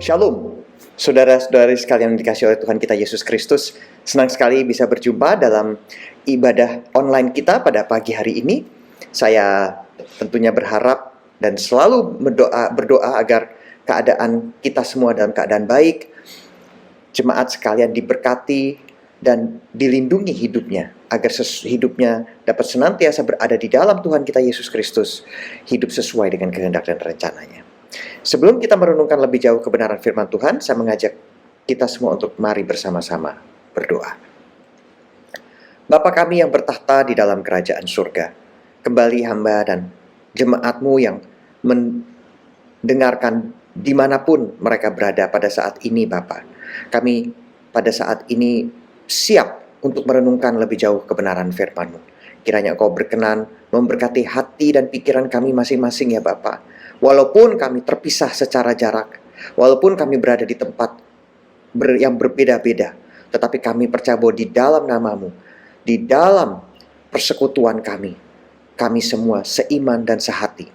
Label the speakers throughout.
Speaker 1: Shalom, saudara-saudari sekalian yang dikasihi oleh Tuhan kita Yesus Kristus. Senang sekali bisa berjumpa dalam ibadah online kita pada pagi hari ini. Saya tentunya berharap dan selalu berdoa agar keadaan kita semua dalam keadaan baik. Jemaat sekalian diberkati dan dilindungi hidupnya, agar hidupnya dapat senantiasa berada di dalam Tuhan kita Yesus Kristus, hidup sesuai dengan kehendak dan rencananya. Sebelum kita merenungkan lebih jauh kebenaran firman Tuhan, saya mengajak kita semua untuk mari bersama-sama berdoa. Bapa kami yang bertahta di dalam kerajaan surga, kembali hamba dan jemaat-Mu yang mendengarkan dimanapun mereka berada pada saat ini, Bapa. Kami pada saat ini siap untuk merenungkan lebih jauh kebenaran firman-Mu. Kiranya Engkau berkenan memberkati hati dan pikiran kami masing-masing ya Bapa. Walaupun kami terpisah secara jarak, walaupun kami berada di tempat yang berbeda-beda, tetapi kami percaya bahwa di dalam nama-Mu, di dalam persekutuan kami semua seiman dan sehati.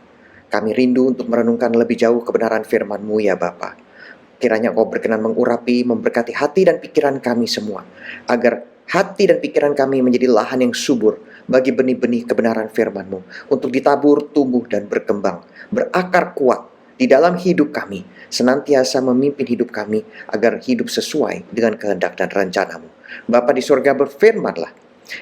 Speaker 1: Kami rindu untuk merenungkan lebih jauh kebenaran firman-Mu ya Bapa. Kiranya Engkau berkenan mengurapi, memberkati hati dan pikiran kami semua, agar hati dan pikiran kami menjadi lahan yang subur bagi benih-benih kebenaran firman-Mu untuk ditabur, tumbuh, dan berkembang, berakar kuat di dalam hidup kami, senantiasa memimpin hidup kami agar hidup sesuai dengan kehendak dan rencana-Mu. Bapa di surga, berfirman-lah,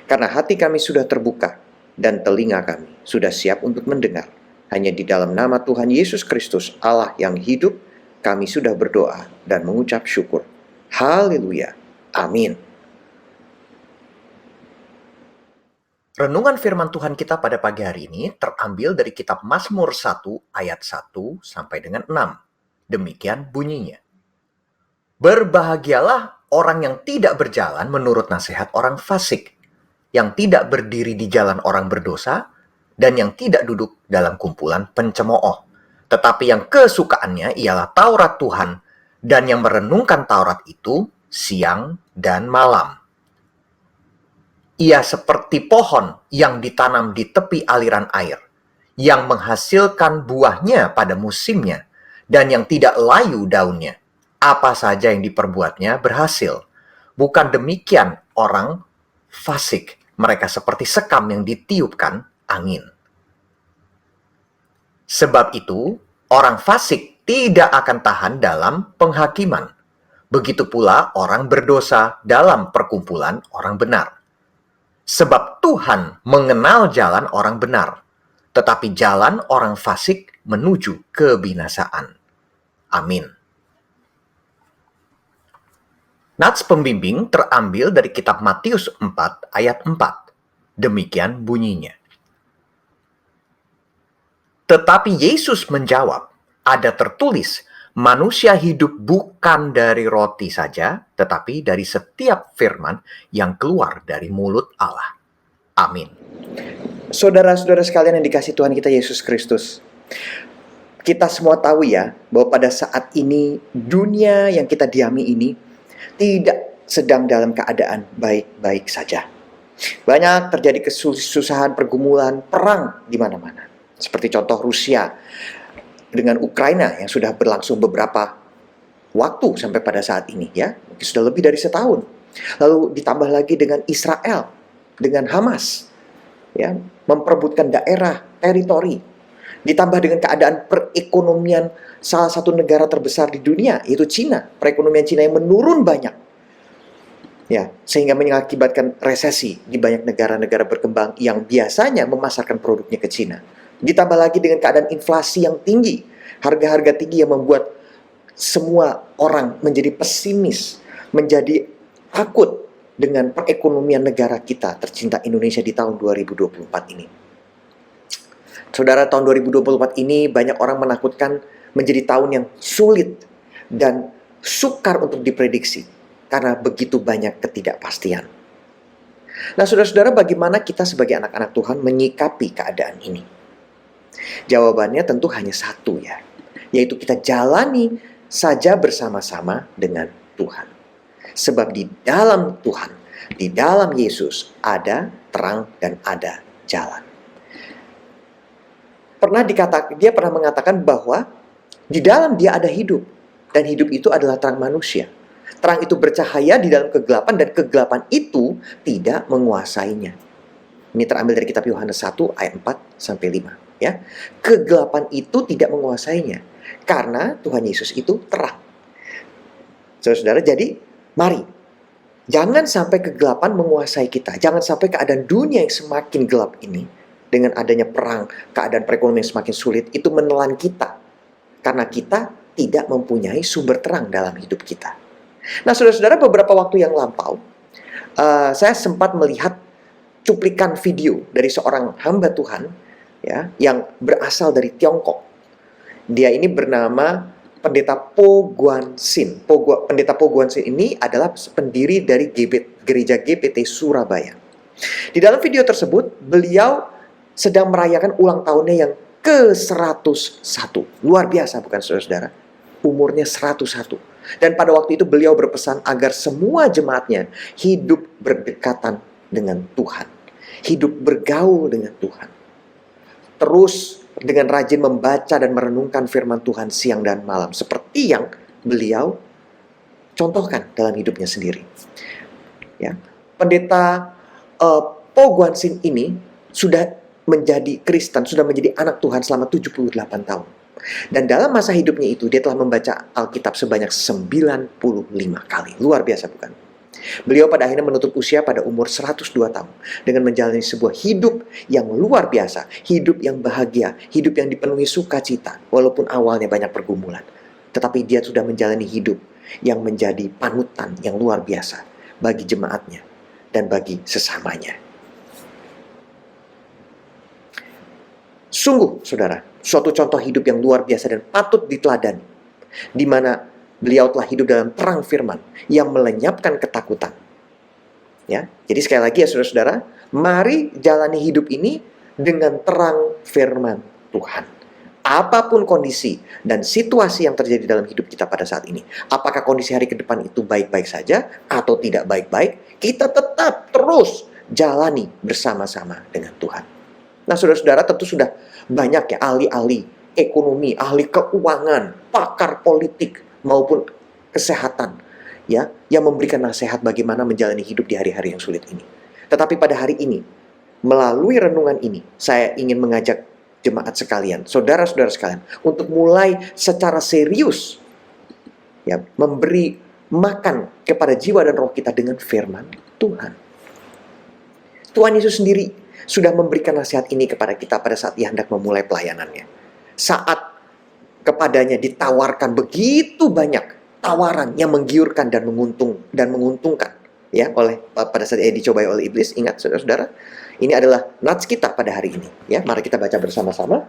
Speaker 1: karena hati kami sudah terbuka dan telinga kami sudah siap untuk mendengar. Hanya di dalam nama Tuhan Yesus Kristus, Allah yang hidup, kami sudah berdoa dan mengucap syukur. Haleluya. Amin. Renungan firman Tuhan kita pada pagi hari ini terambil dari kitab Mazmur 1 ayat 1 sampai dengan 6. Demikian bunyinya. Berbahagialah orang yang tidak berjalan menurut nasihat orang fasik, yang tidak berdiri di jalan orang berdosa, dan yang tidak duduk dalam kumpulan pencemooh. Tetapi yang kesukaannya ialah Taurat Tuhan, dan yang merenungkan Taurat itu siang dan malam. Ia seperti pohon yang ditanam di tepi aliran air, yang menghasilkan buahnya pada musimnya, dan yang tidak layu daunnya. Apa saja yang diperbuatnya berhasil. Bukan demikian orang fasik, mereka seperti sekam yang ditiupkan angin. Sebab itu, orang fasik tidak akan tahan dalam penghakiman. Begitu pula orang berdosa dalam perkumpulan orang benar. Sebab Tuhan mengenal jalan orang benar, tetapi jalan orang fasik menuju kebinasaan. Amin. Nats pembimbing terambil dari kitab Matius 4 ayat 4. Demikian bunyinya. Tetapi Yesus menjawab, ada tertulis, manusia hidup bukan dari roti saja, tetapi dari setiap firman yang keluar dari mulut Allah. Amin. Saudara-saudara sekalian yang dikasihi Tuhan kita Yesus Kristus, kita semua tahu ya, bahwa pada saat ini, dunia yang kita diami ini tidak sedang dalam keadaan baik-baik saja. Banyak terjadi kesusahan, pergumulan, perang di mana-mana. Seperti contoh Rusia dengan Ukraina yang sudah berlangsung beberapa waktu sampai pada saat ini ya, mungkin sudah lebih dari setahun. Lalu ditambah lagi dengan Israel, dengan Hamas, ya, memperebutkan daerah, teritori. Ditambah dengan keadaan perekonomian salah satu negara terbesar di dunia, yaitu Cina. Perekonomian Cina yang menurun banyak. Ya, sehingga mengakibatkan resesi di banyak negara-negara berkembang yang biasanya memasarkan produknya ke Cina. Ditambah lagi dengan keadaan inflasi yang tinggi, harga-harga tinggi yang membuat semua orang menjadi pesimis, menjadi takut dengan perekonomian negara kita tercinta Indonesia di tahun 2024 ini. Saudara, tahun 2024 ini banyak orang menakutkan menjadi tahun yang sulit dan sukar untuk diprediksi karena begitu banyak ketidakpastian. Nah, saudara-saudara, bagaimana kita sebagai anak-anak Tuhan menyikapi keadaan ini? Jawabannya tentu hanya satu ya, yaitu kita jalani saja bersama-sama dengan Tuhan. Sebab di dalam Tuhan, di dalam Yesus ada terang dan ada jalan. Dia pernah mengatakan bahwa di dalam Dia ada hidup. Dan hidup itu adalah terang manusia. Terang itu bercahaya di dalam kegelapan dan kegelapan itu tidak menguasainya. Ini terambil dari kitab Yohanes 1 ayat 4 sampai 5, ya. Kegelapan itu tidak menguasainya karena Tuhan Yesus itu terang. Saudara-saudara, jadi mari jangan sampai kegelapan menguasai kita. Jangan sampai keadaan dunia yang semakin gelap ini dengan adanya perang, keadaan perekonomian yang semakin sulit itu menelan kita. Karena kita tidak mempunyai sumber terang dalam hidup kita. Nah, saudara-saudara, beberapa waktu yang lampau, saya sempat melihat cuplikan video dari seorang hamba Tuhan, ya, yang berasal dari Tiongkok. Dia ini bernama Pendeta Po Guan Sin. Pendeta Po Guan Sin ini adalah pendiri dari Gereja GPT Surabaya. Di dalam video tersebut, beliau sedang merayakan ulang tahunnya yang ke-101. Luar biasa, bukan, saudara-saudara? Umurnya 101. Dan pada waktu itu beliau berpesan agar semua jemaatnya hidup berdekatan dengan Tuhan. Hidup bergaul dengan Tuhan. Terus dengan rajin membaca dan merenungkan firman Tuhan siang dan malam. Seperti yang beliau contohkan dalam hidupnya sendiri. Ya. Pendeta Po Guan Sin ini sudah menjadi Kristen, sudah menjadi anak Tuhan selama 78 tahun. Dan dalam masa hidupnya itu, dia telah membaca Alkitab sebanyak 95 kali. Luar biasa, bukan? Beliau pada akhirnya menutup usia pada umur 102 tahun. Dengan menjalani sebuah hidup yang luar biasa. Hidup yang bahagia. Hidup yang dipenuhi sukacita. Walaupun awalnya banyak pergumulan. Tetapi dia sudah menjalani hidup yang menjadi panutan yang luar biasa. Bagi jemaatnya. Dan bagi sesamanya. Sungguh, saudara, suatu contoh hidup yang luar biasa dan patut diteladani, di mana beliau telah hidup dalam terang firman yang melenyapkan ketakutan. Ya, jadi sekali lagi ya saudara-saudara, mari jalani hidup ini dengan terang firman Tuhan. Apapun kondisi dan situasi yang terjadi dalam hidup kita pada saat ini, apakah kondisi hari ke depan itu baik-baik saja atau tidak baik-baik, kita tetap terus jalani bersama-sama dengan Tuhan. Nah, saudara-saudara, tentu sudah banyak ya ahli-ahli ekonomi, ahli keuangan, pakar politik maupun kesehatan, ya, yang memberikan nasihat bagaimana menjalani hidup di hari-hari yang sulit ini. Tetapi pada hari ini, melalui renungan ini, saya ingin mengajak jemaat sekalian, saudara-saudara sekalian, untuk mulai secara serius, ya, memberi makan kepada jiwa dan roh kita dengan firman Tuhan. Tuhan Yesus sendiri sudah memberikan nasihat ini kepada kita pada saat Ia hendak memulai pelayanannya. Saat kepadanya ditawarkan begitu banyak tawaran yang menggiurkan dan menguntungkan, ya, pada saat Ia dicobai oleh iblis. Ingat, saudara-saudara, ini adalah nats kita pada hari ini, ya. Mari kita baca bersama-sama.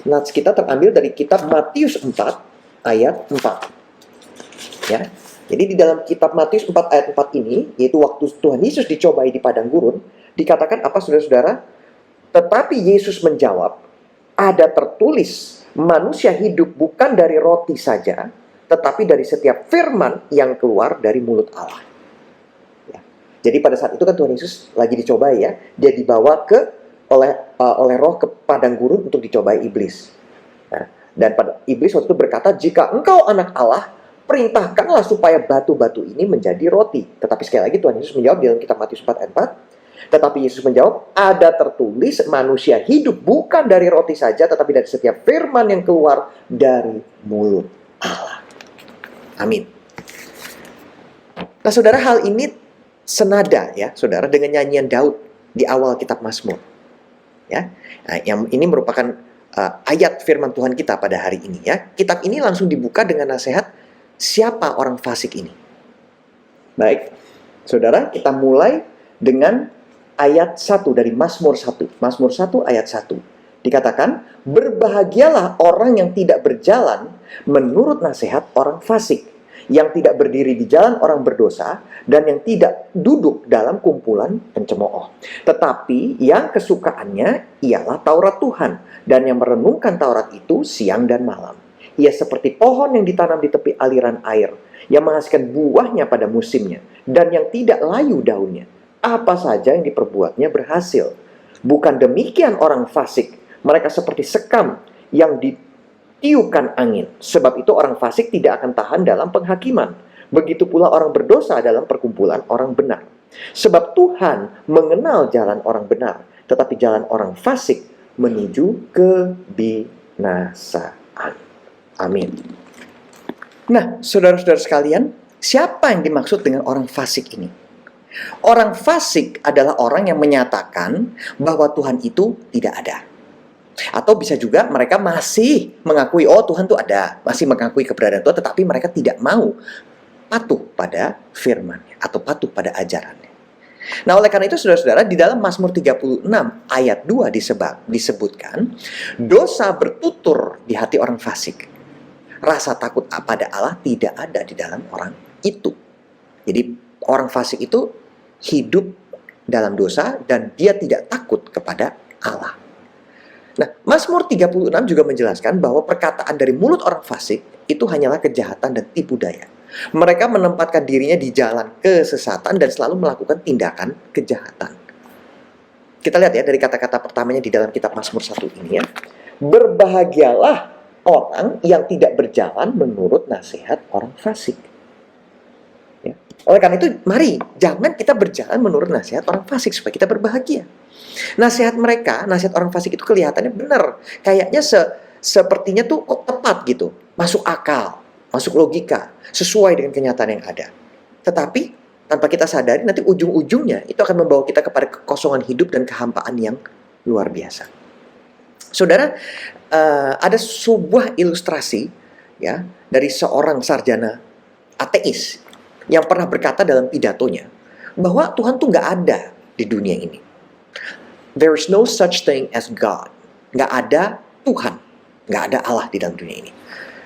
Speaker 1: Nats kita terambil dari kitab Matius 4 ayat 4. Ya. Jadi di dalam kitab Matius 4 ayat 4 ini, yaitu waktu Tuhan Yesus dicobai di padang gurun, dikatakan apa, saudara-saudara? Tetapi Yesus menjawab, ada tertulis, manusia hidup bukan dari roti saja, tetapi dari setiap firman yang keluar dari mulut Allah. Ya. Jadi pada saat itu kan Tuhan Yesus lagi dicobai, ya. Dia dibawa oleh roh ke padang gurun untuk dicobai iblis. Nah, dan pada iblis waktu itu berkata, jika engkau anak Allah, perintahkanlah supaya batu-batu ini menjadi roti. Tetapi sekali lagi Tuhan Yesus menjawab di dalam kitab Matius 4 ayat 4. Tetapi Yesus menjawab, ada tertulis manusia hidup bukan dari roti saja, tetapi dari setiap firman yang keluar dari mulut Allah. Amin. Nah, saudara, hal ini senada, ya, saudara, dengan nyanyian Daud di awal kitab Mazmur. Ya, nah, yang ini merupakan ayat firman Tuhan kita pada hari ini, ya. Kitab ini langsung dibuka dengan nasihat, siapa orang fasik ini? Baik, saudara, kita mulai dengan ayat 1 dari Mazmur 1. Mazmur 1 ayat 1. Dikatakan, berbahagialah orang yang tidak berjalan menurut nasihat orang fasik, yang tidak berdiri di jalan orang berdosa, dan yang tidak duduk dalam kumpulan pencemooh. Tetapi yang kesukaannya ialah Taurat Tuhan, dan yang merenungkan Taurat itu siang dan malam. Ia seperti pohon yang ditanam di tepi aliran air, yang menghasilkan buahnya pada musimnya, dan yang tidak layu daunnya. Apa saja yang diperbuatnya berhasil. Bukan demikian orang fasik. Mereka seperti sekam yang tiukan angin. Sebab itu orang fasik tidak akan tahan dalam penghakiman. Begitu pula orang berdosa dalam perkumpulan orang benar. Sebab Tuhan mengenal jalan orang benar, tetapi jalan orang fasik menuju kebinasaan. Amin. Nah, saudara-saudara sekalian, siapa yang dimaksud dengan orang fasik ini? Orang fasik adalah orang yang menyatakan bahwa Tuhan itu tidak ada. Atau bisa juga mereka masih mengakui, oh Tuhan itu ada, masih mengakui keberadaan Tuhan, tetapi mereka tidak mau patuh pada firman-Nya atau patuh pada ajarannya. Nah, oleh karena itu saudara-saudara, di dalam Mazmur 36 ayat 2 disebutkan, dosa bertutur di hati orang fasik. Rasa takut pada Allah tidak ada di dalam orang itu. Jadi orang fasik itu hidup dalam dosa dan dia tidak takut kepada Allah. Nah, Mazmur 36 juga menjelaskan bahwa perkataan dari mulut orang fasik itu hanyalah kejahatan dan tipu daya. Mereka menempatkan dirinya di jalan kesesatan dan selalu melakukan tindakan kejahatan. Kita lihat ya dari kata-kata pertamanya di dalam kitab Mazmur 1 ini ya. Berbahagialah orang yang tidak berjalan menurut nasihat orang fasik. Ya. Oleh karena itu, mari jangan kita berjalan menurut nasihat orang fasik supaya kita berbahagia. Nasihat mereka, nasihat orang fasik itu kelihatannya benar. Kayaknya sepertinya tuh kok tepat gitu. Masuk akal, masuk logika, sesuai dengan kenyataan yang ada. Tetapi, tanpa kita sadari, nanti ujung-ujungnya itu akan membawa kita kepada kekosongan hidup dan kehampaan yang luar biasa. Saudara, ada sebuah ilustrasi ya dari seorang sarjana ateis yang pernah berkata dalam pidatonya bahwa Tuhan tuh nggak ada di dunia ini. There is no such thing as God. Nggak ada Tuhan, nggak ada Allah di dalam dunia ini.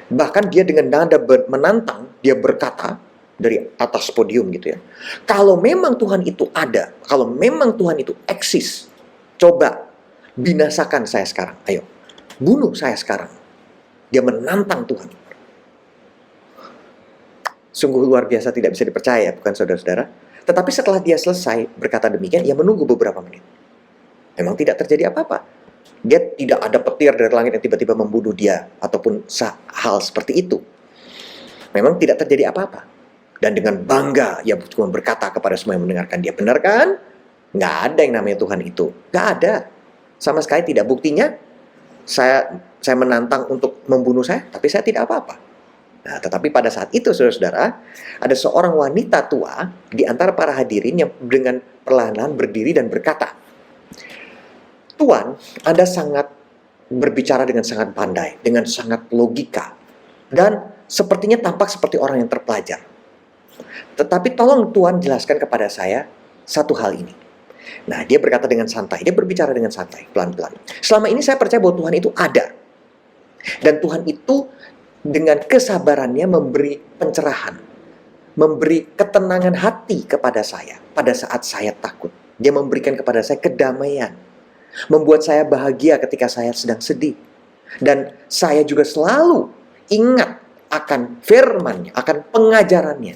Speaker 1: Bahkan dia dengan nada menantang, dia berkata dari atas podium gitu ya. Kalau memang Tuhan itu ada, kalau memang Tuhan itu eksis, coba binasakan saya sekarang. Ayo, bunuh saya sekarang. Dia menantang Tuhan. Sungguh luar biasa, tidak bisa dipercaya, bukan saudara-saudara? Tetapi setelah dia selesai berkata demikian, ia menunggu beberapa menit. Memang tidak terjadi apa-apa. Dia tidak ada petir dari langit yang tiba-tiba membunuh dia, ataupun hal seperti itu. Memang tidak terjadi apa-apa. Dan dengan bangga, ia cuma berkata kepada semua yang mendengarkan dia, benar kan? Nggak ada yang namanya Tuhan itu. Nggak ada. Sama sekali tidak. Buktinya, saya menantang untuk membunuh saya, tapi saya tidak apa-apa. Nah, tetapi pada saat itu, saudara-saudara, ada seorang wanita tua di antara para hadirin yang dengan perlahan-lahan berdiri dan berkata, Tuan, Anda sangat berbicara dengan sangat pandai, dengan sangat logika, dan sepertinya tampak seperti orang yang terpelajar. Tetapi tolong Tuan jelaskan kepada saya satu hal ini. Nah, dia berkata dengan santai, dia berbicara dengan santai, pelan-pelan. Selama ini saya percaya bahwa Tuhan itu ada. Dan Tuhan itu dengan kesabarannya memberi pencerahan, memberi ketenangan hati kepada saya pada saat saya takut. Dia memberikan kepada saya kedamaian, membuat saya bahagia ketika saya sedang sedih. Dan saya juga selalu ingat akan firman-Nya, akan pengajarannya,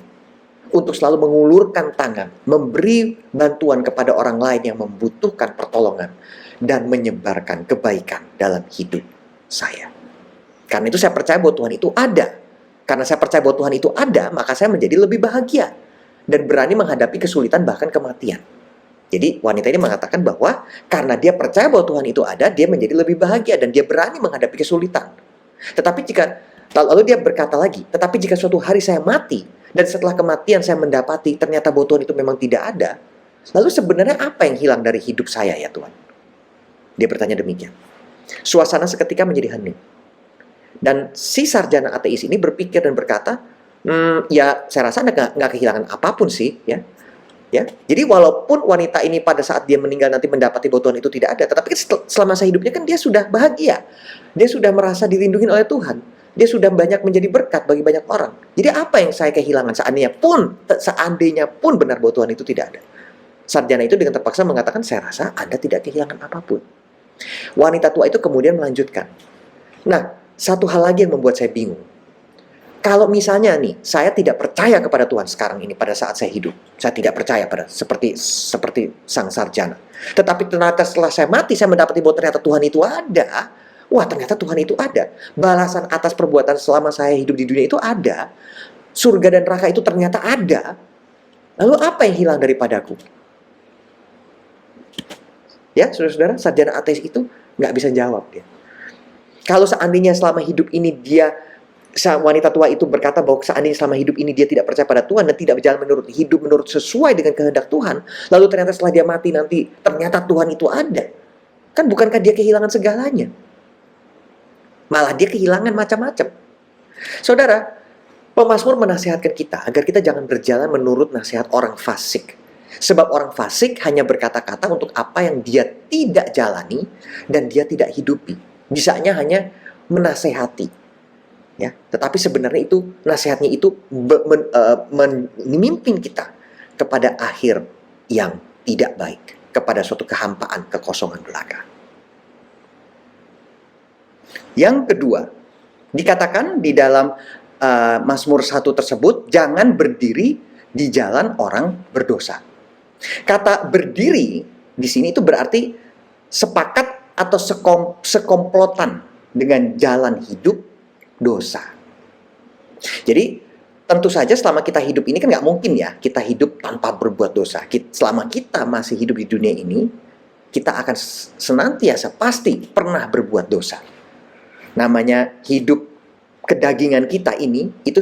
Speaker 1: untuk selalu mengulurkan tangan, memberi bantuan kepada orang lain yang membutuhkan pertolongan, dan menyebarkan kebaikan dalam hidup saya. Karena itu saya percaya bahwa Tuhan itu ada. Karena saya percaya bahwa Tuhan itu ada, maka saya menjadi lebih bahagia dan berani menghadapi kesulitan bahkan kematian. Jadi wanita ini mengatakan bahwa karena dia percaya bahwa Tuhan itu ada, dia menjadi lebih bahagia dan dia berani menghadapi kesulitan. Tetapi lalu dia berkata lagi, tetapi jika suatu hari saya mati, dan setelah kematian saya mendapati ternyata bahwa Tuhan itu memang tidak ada, lalu sebenarnya apa yang hilang dari hidup saya ya Tuhan? Dia bertanya demikian. Suasana seketika menjadi hening. Dan si sarjana ateis ini berpikir dan berkata, ya saya rasa Anda nggak kehilangan apapun sih, ya. Ya, jadi walaupun wanita ini pada saat dia meninggal nanti mendapati bahwa Tuhan itu tidak ada, tetapi selama masa hidupnya kan dia sudah bahagia. Dia sudah merasa dilindungi oleh Tuhan. Dia sudah banyak menjadi berkat bagi banyak orang. Jadi apa yang saya kehilangan seandainya pun benar bahwa Tuhan itu tidak ada. Sarjana itu dengan terpaksa mengatakan, saya rasa Anda tidak kehilangan apapun. Wanita tua itu kemudian melanjutkan. Nah, satu hal lagi yang membuat saya bingung. Kalau misalnya nih, saya tidak percaya kepada Tuhan sekarang ini pada saat saya hidup. Saya tidak percaya seperti sang sarjana. Tetapi ternyata setelah saya mati, saya mendapati bahwa ternyata Tuhan itu ada. Wah, ternyata Tuhan itu ada. Balasan atas perbuatan selama saya hidup di dunia itu ada. Surga dan neraka itu ternyata ada. Lalu apa yang hilang daripadaku? Ya, saudara-saudara, sarjana ateis itu nggak bisa jawab dia. Kalau seandainya selama hidup ini dia, wanita tua itu berkata bahwa seandainya selama hidup ini dia tidak percaya pada Tuhan dan tidak berjalan menurut sesuai dengan kehendak Tuhan, lalu ternyata setelah dia mati nanti ternyata Tuhan itu ada. Kan bukankah dia kehilangan segalanya? Malah dia kehilangan macam-macam. Saudara, pemazmur menasihatkan kita agar kita jangan berjalan menurut nasihat orang fasik. Sebab orang fasik hanya berkata-kata untuk apa yang dia tidak jalani dan dia tidak hidupi. Bisanya hanya menasehati. Ya, tetapi sebenarnya itu nasihatnya itu memimpin kita kepada akhir yang tidak baik, kepada suatu kehampaan, kekosongan belaka. Yang kedua, dikatakan di dalam Mazmur 1 tersebut, jangan berdiri di jalan orang berdosa. Kata berdiri di sini itu berarti sepakat atau sekomplotan dengan jalan hidup dosa. Jadi tentu saja selama kita hidup ini kan nggak mungkin ya kita hidup tanpa berbuat dosa. Selama kita masih hidup di dunia ini, kita akan senantiasa pasti pernah berbuat dosa. Namanya hidup kedagingan kita ini, itu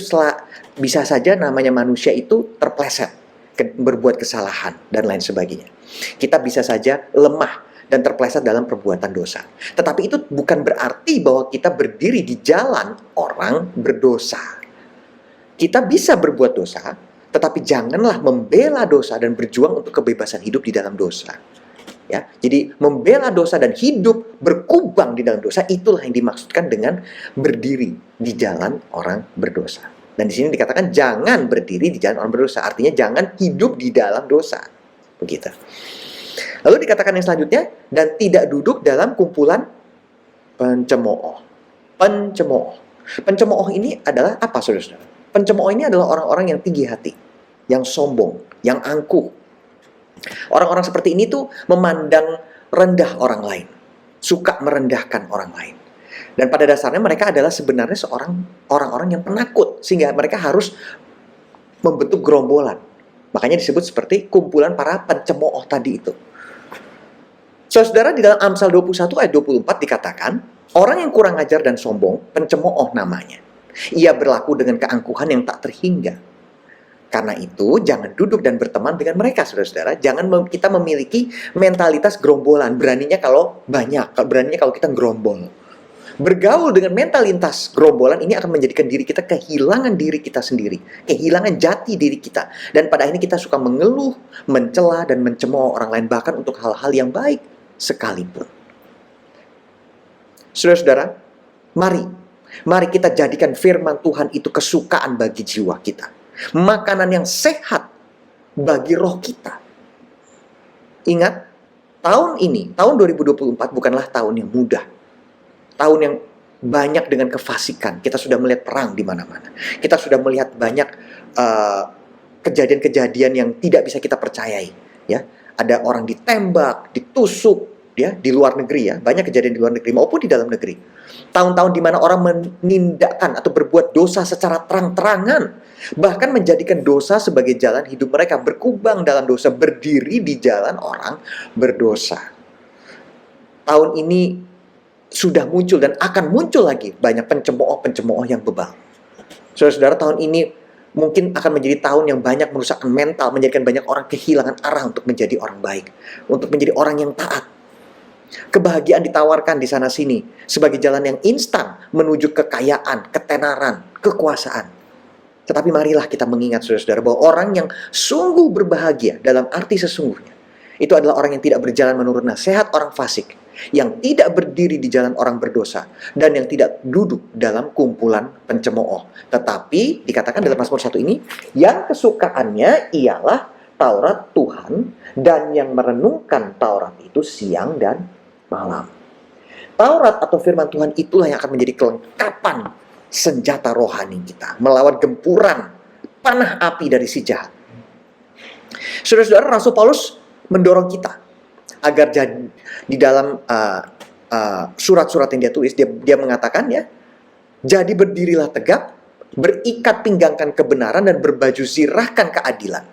Speaker 1: bisa saja namanya manusia itu terpleset, berbuat kesalahan, dan lain sebagainya. Kita bisa saja lemah dan terpleset dalam perbuatan dosa. Tetapi itu bukan berarti bahwa kita berdiri di jalan orang berdosa. Kita bisa berbuat dosa, tetapi janganlah membela dosa dan berjuang untuk kebebasan hidup di dalam dosa. Ya, jadi membela dosa dan hidup berkubang di dalam dosa, itulah yang dimaksudkan dengan berdiri di jalan orang berdosa. Dan di sini dikatakan jangan berdiri di jalan orang berdosa, artinya jangan hidup di dalam dosa. Begitu. Lalu dikatakan yang selanjutnya, dan tidak duduk dalam kumpulan pencemooh. Pencemooh ini adalah apa, saudara-saudara? Pencemooh ini adalah orang-orang yang tinggi hati, yang sombong, yang angkuh. Orang-orang seperti ini tuh memandang rendah orang lain, suka merendahkan orang lain. Dan pada dasarnya mereka adalah sebenarnya orang-orang yang penakut, sehingga mereka harus membentuk gerombolan. Makanya disebut seperti kumpulan para pencemooh tadi itu. Saudara, di dalam Amsal 21 ayat 24 dikatakan, orang yang kurang ajar dan sombong, pencemooh namanya. Ia berlaku dengan keangkuhan yang tak terhingga. Karena itu, jangan duduk dan berteman dengan mereka, saudara-saudara. Jangan kita memiliki mentalitas gerombolan. Beraninya kalau banyak, beraninya kalau kita gerombol. Bergaul dengan mentalitas gerombolan ini akan menjadikan diri kita kehilangan diri kita sendiri. Kehilangan jati diri kita. Dan pada akhirnya kita suka mengeluh, mencela, dan mencemooh orang lain. Bahkan untuk hal-hal yang baik sekalipun. Saudara-saudara, mari kita jadikan firman Tuhan itu kesukaan bagi jiwa kita. Makanan yang sehat bagi roh kita. Ingat, tahun ini, tahun 2024 bukanlah tahun yang mudah. Tahun yang banyak dengan kefasikan. Kita sudah melihat perang di mana-mana. Kita sudah melihat banyak kejadian-kejadian yang tidak bisa kita percayai. Ya, ada orang ditembak, ditusuk, ya, di luar negeri ya. Banyak kejadian di luar negeri maupun di dalam negeri. Tahun-tahun di mana orang menindakkan atau berbuat dosa secara terang-terangan. Bahkan menjadikan dosa sebagai jalan hidup mereka, berkubang dalam dosa, berdiri di jalan orang berdosa. Tahun ini sudah muncul dan akan muncul lagi banyak pencemooh yang bebal. Saudara-saudara, tahun ini mungkin akan menjadi tahun yang banyak merusakkan mental, menjadikan banyak orang kehilangan arah untuk menjadi orang baik, untuk menjadi orang yang taat. Kebahagiaan ditawarkan di sana-sini sebagai jalan yang instan menuju kekayaan, ketenaran, kekuasaan. Tetapi marilah kita mengingat, saudara-saudara, bahwa orang yang sungguh berbahagia dalam arti sesungguhnya, itu adalah orang yang tidak berjalan menurut nasihat orang fasik, yang tidak berdiri di jalan orang berdosa, dan yang tidak duduk dalam kumpulan pencemooh. Tetapi dikatakan dalam Mazmur 1 ini, yang kesukaannya ialah Taurat Tuhan, dan yang merenungkan Taurat itu siang dan malam. Taurat atau firman Tuhan itulah yang akan menjadi kelengkapan senjata rohani kita melawan gempuran panah api dari si jahat. Saudara-saudara, Rasul Paulus mendorong kita agar di dalam surat-surat yang dia tulis, dia mengatakan ya, jadi berdirilah tegap, berikat pinggangkan kebenaran dan berbaju zirahkan keadilan.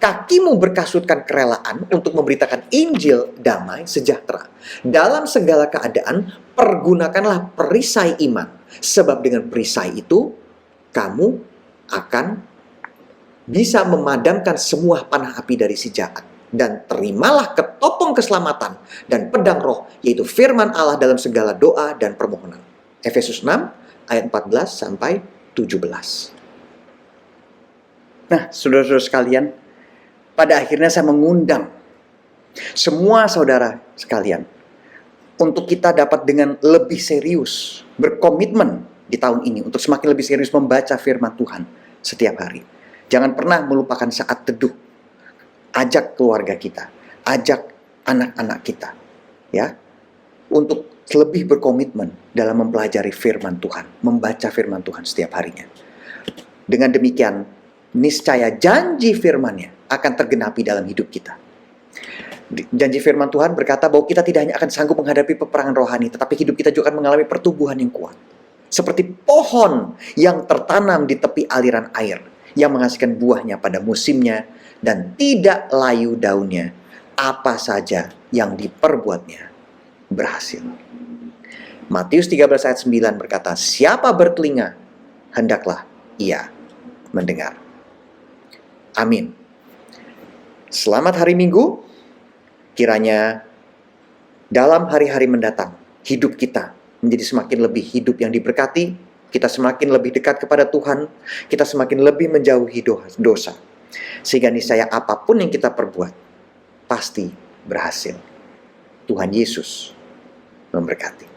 Speaker 1: Kakimu berkasutkan kerelaan untuk memberitakan Injil damai sejahtera. Dalam segala keadaan, pergunakanlah perisai iman. Sebab dengan perisai itu, kamu akan bisa memadamkan semua panah api dari si jahat. Dan terimalah ketopong keselamatan dan pedang roh, yaitu firman Allah dalam segala doa dan permohonan. Efesus 6 ayat 14 sampai 17. Nah, saudara-saudara sekalian, pada akhirnya saya mengundang semua saudara sekalian untuk kita dapat dengan lebih serius berkomitmen di tahun ini untuk semakin lebih serius membaca firman Tuhan setiap hari. Jangan pernah melupakan saat teduh. Ajak keluarga kita, ajak anak-anak kita, ya, untuk lebih berkomitmen dalam mempelajari firman Tuhan, membaca firman Tuhan setiap harinya. Dengan demikian, niscaya janji firman-Nya akan tergenapi dalam hidup kita. Janji firman Tuhan berkata bahwa kita tidak hanya akan sanggup menghadapi peperangan rohani, tetapi hidup kita juga akan mengalami pertumbuhan yang kuat. Seperti pohon yang tertanam di tepi aliran air, yang menghasilkan buahnya pada musimnya, dan tidak layu daunnya, apa saja yang diperbuatnya berhasil. Matius 13 ayat 9 berkata, siapa bertelinga, hendaklah ia mendengar. Amin. Selamat hari Minggu. Kiranya dalam hari-hari mendatang, hidup kita menjadi semakin lebih hidup yang diberkati, kita semakin lebih dekat kepada Tuhan, kita semakin lebih menjauhi dosa. Sehingga niscaya apapun yang kita perbuat, pasti berhasil. Tuhan Yesus memberkati.